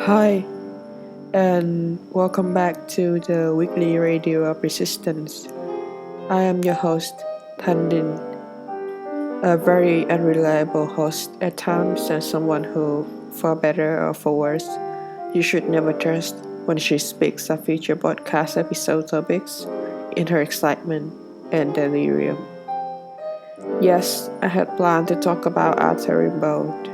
Hi, and welcome back to the weekly radio of resistance. I am your host, Tandin, a very unreliable host at times and someone who, for better or for worse, you should never trust when she speaks of future podcast episode topics in her excitement and delirium. Yes, I had planned to talk about Arthur Rimbaud.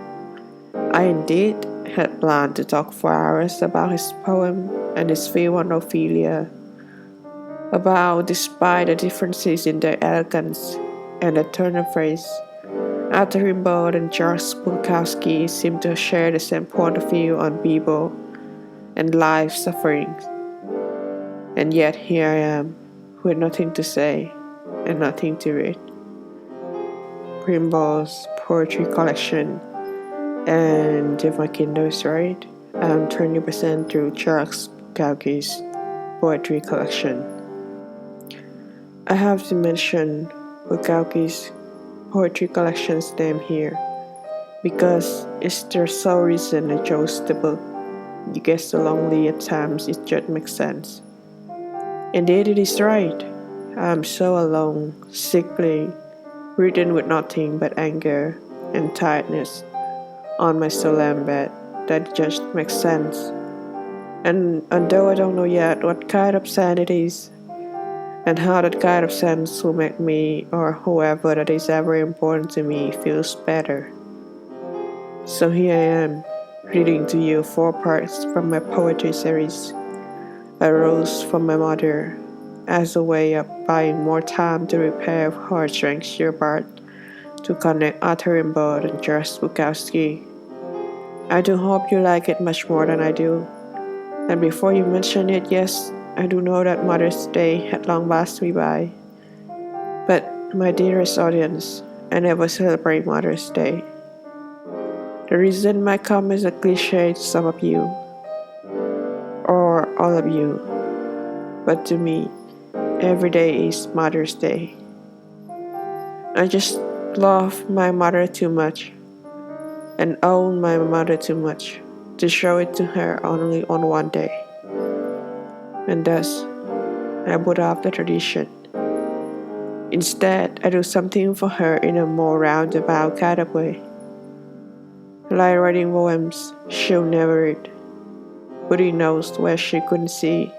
I indeed had planned to talk for hours about his poem and his view on Ophelia, about despite the differences in their elegance and the turn of phrase, Arthur Rimbaud and Charles Bukowski seem to share the same point of view on people and life suffering. And yet here I am, with nothing to say and nothing to read. Rimbaud's poetry collection, and if my Kindle is right, I'm 20% through Charles Bukowski's poetry collection. I have to mention Bukowski's poetry collection's name here because it's the sole reason I chose the book. You get so lonely at times it just makes sense. Indeed it is right. I'm so alone, sickly, ridden with nothing but anger and tiredness on my solemn bed that it just makes sense. And although I don't know yet what kind of sand it is, and how that kind of sense will make me or whoever that is ever important to me feels better. So here I am, reading to you 4 parts from my poetry series, A Rose from My Mother, as a way of buying more time to repair heartstrings your part to connect Arthur Rimbaud and Charles Bukowski. I do hope you like it much more than I do. And before you mention it, yes, I do know that Mother's Day had long passed me by. But, my dearest audience, I never celebrate Mother's Day. The reason might come as a cliche to some of you, or all of you, but to me, every day is Mother's Day. I just love my mother too much, and own my mother too much, to show it to her only on one day. And thus, I put off the tradition. Instead, I do something for her in a more roundabout kind of way. Like writing poems she'll never read, putting notes where she couldn't see,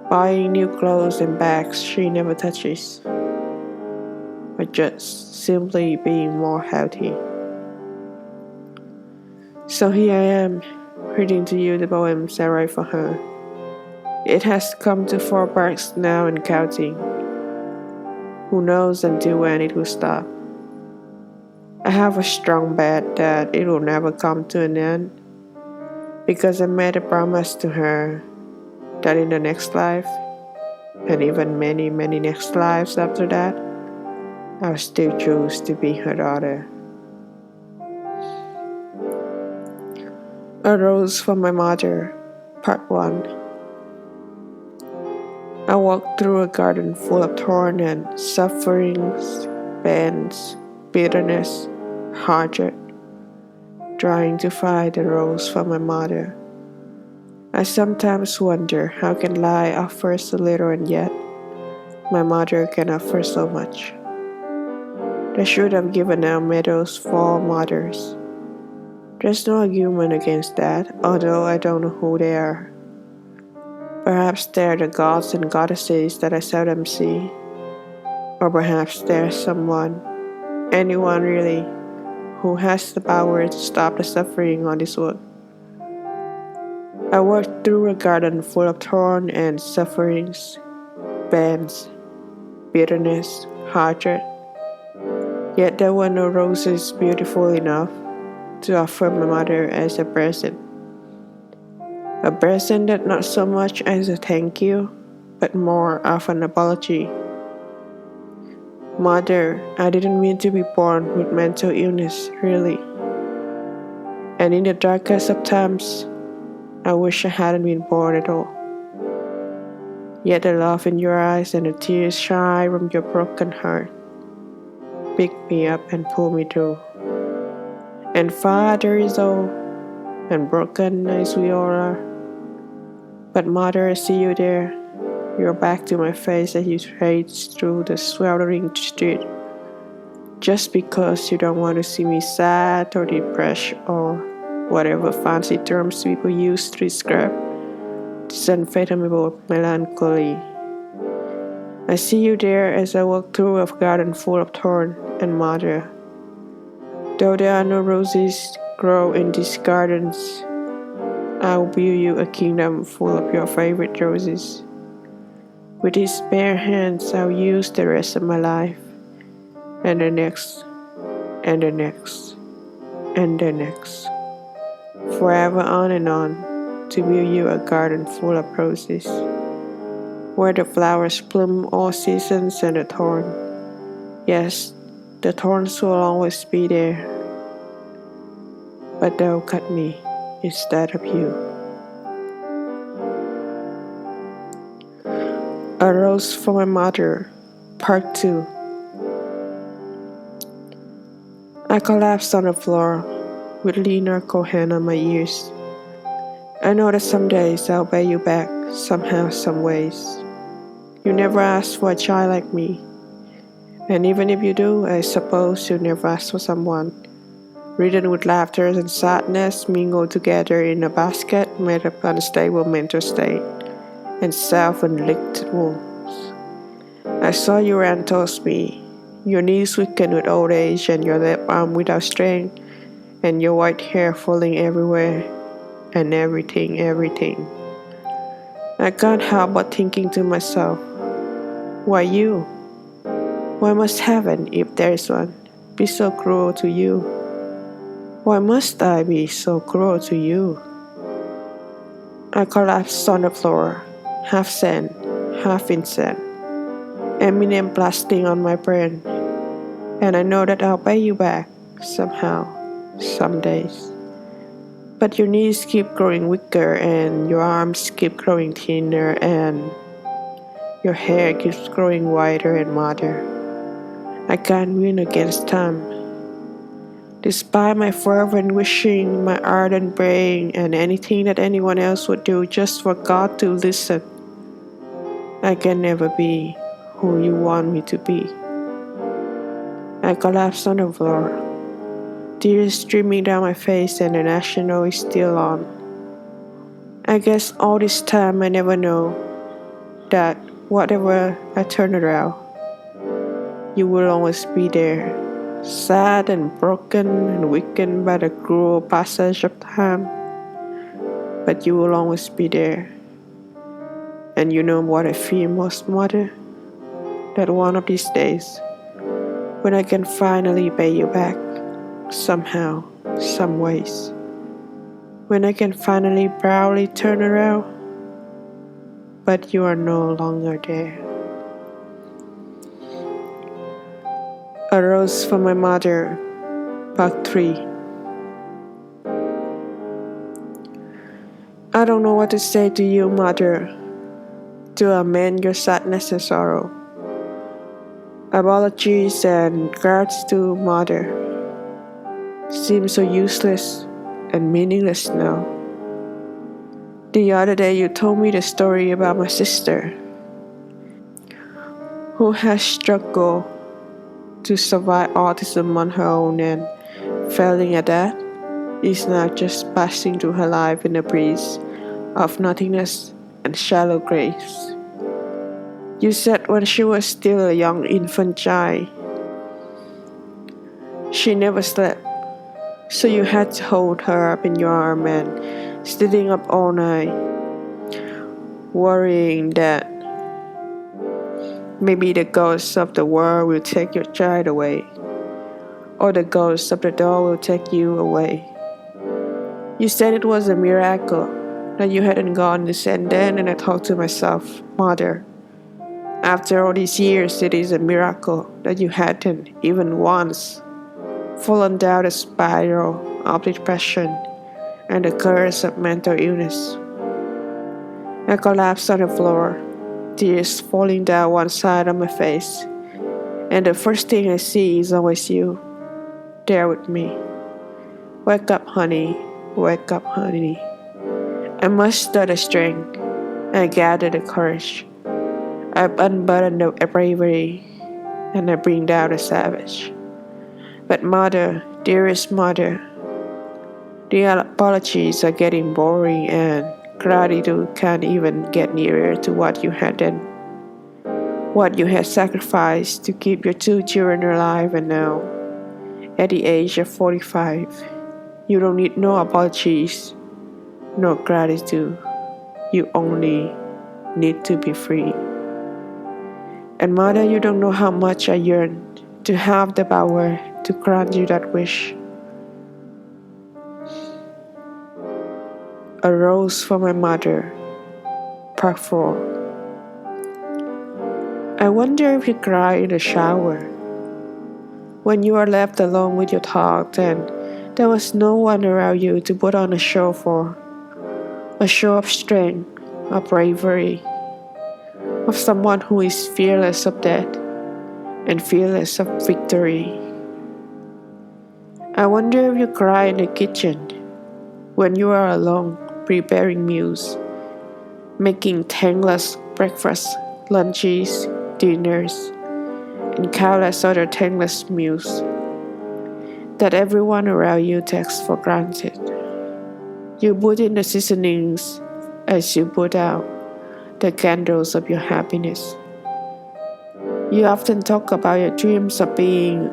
buying new clothes and bags she never touches, or just simply being more healthy. So here I am, reading to you the poems I write for her. It has come to 4 parts now and counting. Who knows until when it will stop? I have a strong bet that it will never come to an end, because I made a promise to her that in the next life, and even many, many next lives after that, I'll still choose to be her daughter. A Rose from My Mother, Part 1. I walked through a garden full of thorns and sufferings, pains, bitterness, heartache, trying to find a rose for my mother. I sometimes wonder how can lie offer so little and yet my mother can offer so much. They should have given out medals for mothers. There's no argument against that, although I don't know who they are. Perhaps they're the gods and goddesses that I seldom see. Or perhaps there's someone, anyone really, who has the power to stop the suffering on this world. I walked through a garden full of thorns and sufferings, pains, bitterness, heartache. Yet there were no roses beautiful enough to offer my mother as a present. A present that not so much as a thank you, but more of an apology. Mother, I didn't mean to be born with mental illness, really. And in the darkest of times, I wish I hadn't been born at all. Yet the love in your eyes and the tears shy from your broken heart pick me up and pull me through. And Father is all, and broken as we all are. But mother, I see you there, your back to my face as you trace through the sweltering street. Just because you don't want to see me sad or depressed or whatever fancy terms people use to describe this unfathomable melancholy. I see you there as I walk through a garden full of thorns and mother. Though there are no roses grow in these gardens, I will build you a kingdom full of your favorite roses. With these bare hands, I'll use the rest of my life, and the next, and the next, and the next, forever on and on, to build you a garden full of roses, where the flowers bloom all seasons and the thorn. Yes, the thorns will always be there, but they'll cut me instead of you. A Rose for My Mother, Part 2. I collapsed on the floor with Leonard Cohen on my ears. I know that some days I'll pay you back, somehow, some ways. You never asked for a child like me. And even if you do, I suppose you never asked for someone ridden with laughter and sadness mingled together in a basket made of unstable mental state and self-inflicted wounds. I saw you ran towards me, your knees weakened with old age and your left arm without strength, and your white hair falling everywhere, and everything. I can't help but thinking to myself, why you? Why must heaven, if there is one, be so cruel to you? Why must I be so cruel to you? I collapsed on the floor, half sand, half insect, Eminem blasting on my brain, and I know that I'll pay you back, somehow, some days. But your knees keep growing weaker, and your arms keep growing thinner, and your hair keeps growing whiter and madder. I can't win against time. Despite my fervent wishing, my ardent praying, and anything that anyone else would do just for God to listen, I can never be who you want me to be. I collapsed on the floor, tears streaming down my face, and the national is still on. I guess all this time I never know that whatever I turn around, you will always be there, sad and broken and weakened by the cruel passage of time. But you will always be there. And you know what I fear most, Mother? That one of these days, when I can finally pay you back, somehow, some ways, when I can finally proudly turn around, but you are no longer there. A Rose for My Mother, Part 3. I don't know what to say to you, Mother, to amend your sadness and sorrow. Apologies and gratitude, Mother, seem so useless and meaningless now. The other day you told me the story about my sister, who has struggled to survive autism on her own, and failing at that, is now just passing through her life in a breeze of nothingness and shallow graves. You said when she was still a young infant child, she never slept, so you had to hold her up in your arm and sitting up all night, worrying that maybe the ghosts of the world will take your child away, or the ghosts of the door will take you away. You said it was a miracle that you hadn't gone to send then, and I thought to myself, Mother, after all these years, it is a miracle that you hadn't, even once, fallen down the spiral of depression and the curse of mental illness. I collapsed on the floor, tears falling down one side of my face, and the first thing I see is always you, there with me. Wake up, honey, Wake up, honey. I muster the strength. I gather the courage. I unburden the bravery, and I bring down the savage. But mother, dearest mother, the apologies are getting boring and gratitude can't even get nearer to what you had done. What you had sacrificed to keep your 2 children alive, and now, at the age of 45, you don't need no apologies, no gratitude. You only need to be free. And mother, you don't know how much I yearn to have the power to grant you that wish. A rose for my mother, Part 4. I wonder if you cry in the shower when you are left alone with your thoughts and there was no one around you to put on a show for. A show of strength, of bravery, of someone who is fearless of death and fearless of victory. I wonder if you cry in the kitchen when you are alone preparing meals, making thankless breakfasts, lunches, dinners, and countless other thankless meals that everyone around you takes for granted. You put in the seasonings as you put out the candles of your happiness. You often talk about your dreams of being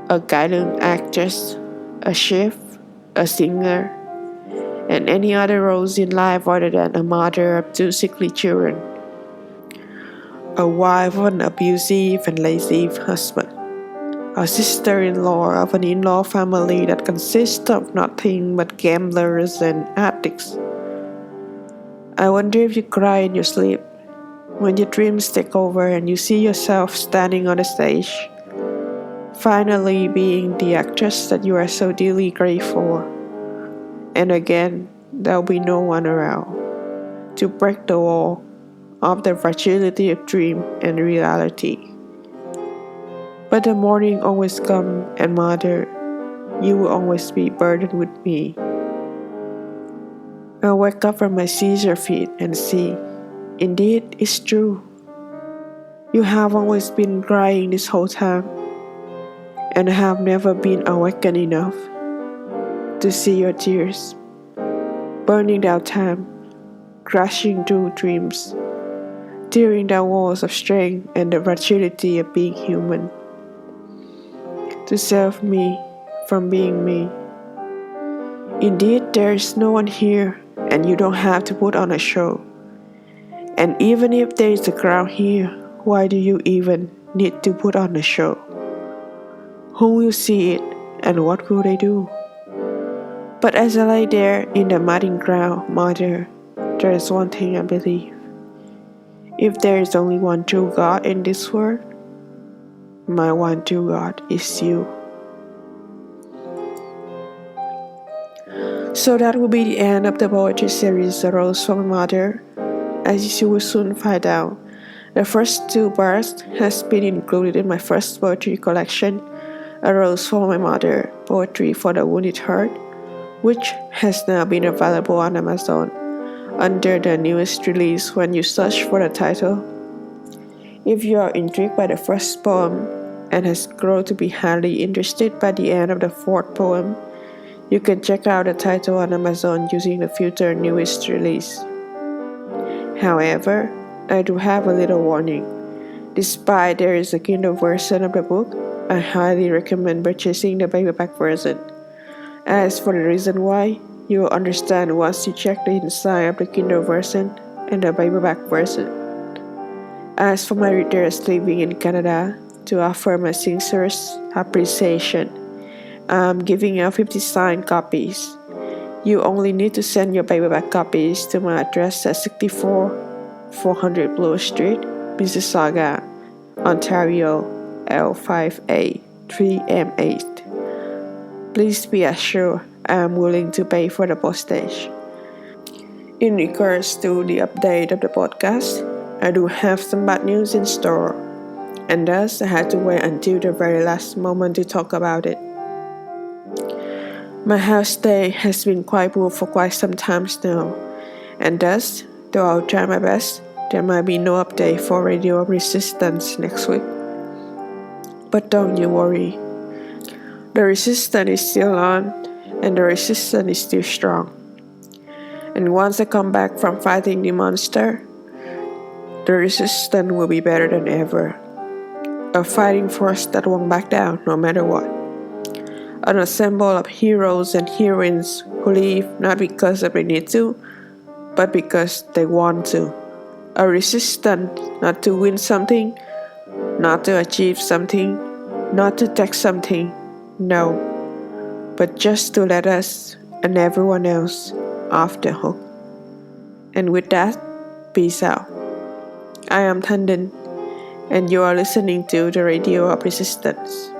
a guiding actress, a chef, a singer, and any other roles in life other than a mother of 2 sickly children, a wife of an abusive and lazy husband, a sister-in-law of an in-law family that consists of nothing but gamblers and addicts. I wonder if you cry in your sleep when your dreams take over and you see yourself standing on the stage, finally being the actress that you are so dearly grateful for. And again, there will be no one around to break the wall of the fragility of dream and reality. But the morning always comes, and mother, you will always be burdened with me. I wake up from my seizure fit and see, indeed, it's true. You have always been crying this whole time, and I have never been awakened enough to see your tears, burning down time, crashing through dreams, tearing down walls of strength and the fragility of being human, to save me from being me. Indeed, there is no one here, and you don't have to put on a show. And even if there is a crowd here, why do you even need to put on a show? Who will see it, and what will they do? But as I lay there in the madding crowd, mother, there is one thing I believe. If there is only one true God in this world, my one true God is you. So that will be the end of the poetry series, A Rose for My Mother. As you will soon find out, the first 2 parts has been included in my first poetry collection, A Rose for My Mother, Poetry for the Wounded Heart, which has now been available on Amazon under the newest release when you search for the title. If you are intrigued by the first poem and has grown to be highly interested by the end of the 4th poem, you can check out the title on Amazon using the filter newest release. However, I do have a little warning. Despite there is a Kindle version of the book, I highly recommend purchasing the paperback version. As for the reason why, you will understand once you check the inside of the Kindle version and the paperback version. As for my readers living in Canada, to offer my sincerest appreciation, I'm giving out 50 signed copies. You only need to send your paperback copies to my address at 64 400 Bloor Street, Mississauga, Ontario, L5A3M8. Please be assured I am willing to pay for the postage. In regards to the update of the podcast, I do have some bad news in store, and thus I had to wait until the very last moment to talk about it. My house day has been quite full for quite some time now, and thus, though I'll try my best, there might be no update for Radio of Resistance next week. But don't you worry. The resistance is still on, and the resistance is still strong. And once I come back from fighting the monster, the resistance will be better than ever. A fighting force that won't back down no matter what. An ensemble of heroes and heroines who live not because they need to, but because they want to. A resistance not to win something, not to achieve something, not to take something, no, but just to let us and everyone else off the hook. And with that, peace out. I am Tanden, and you are listening to the Radio of Resistance.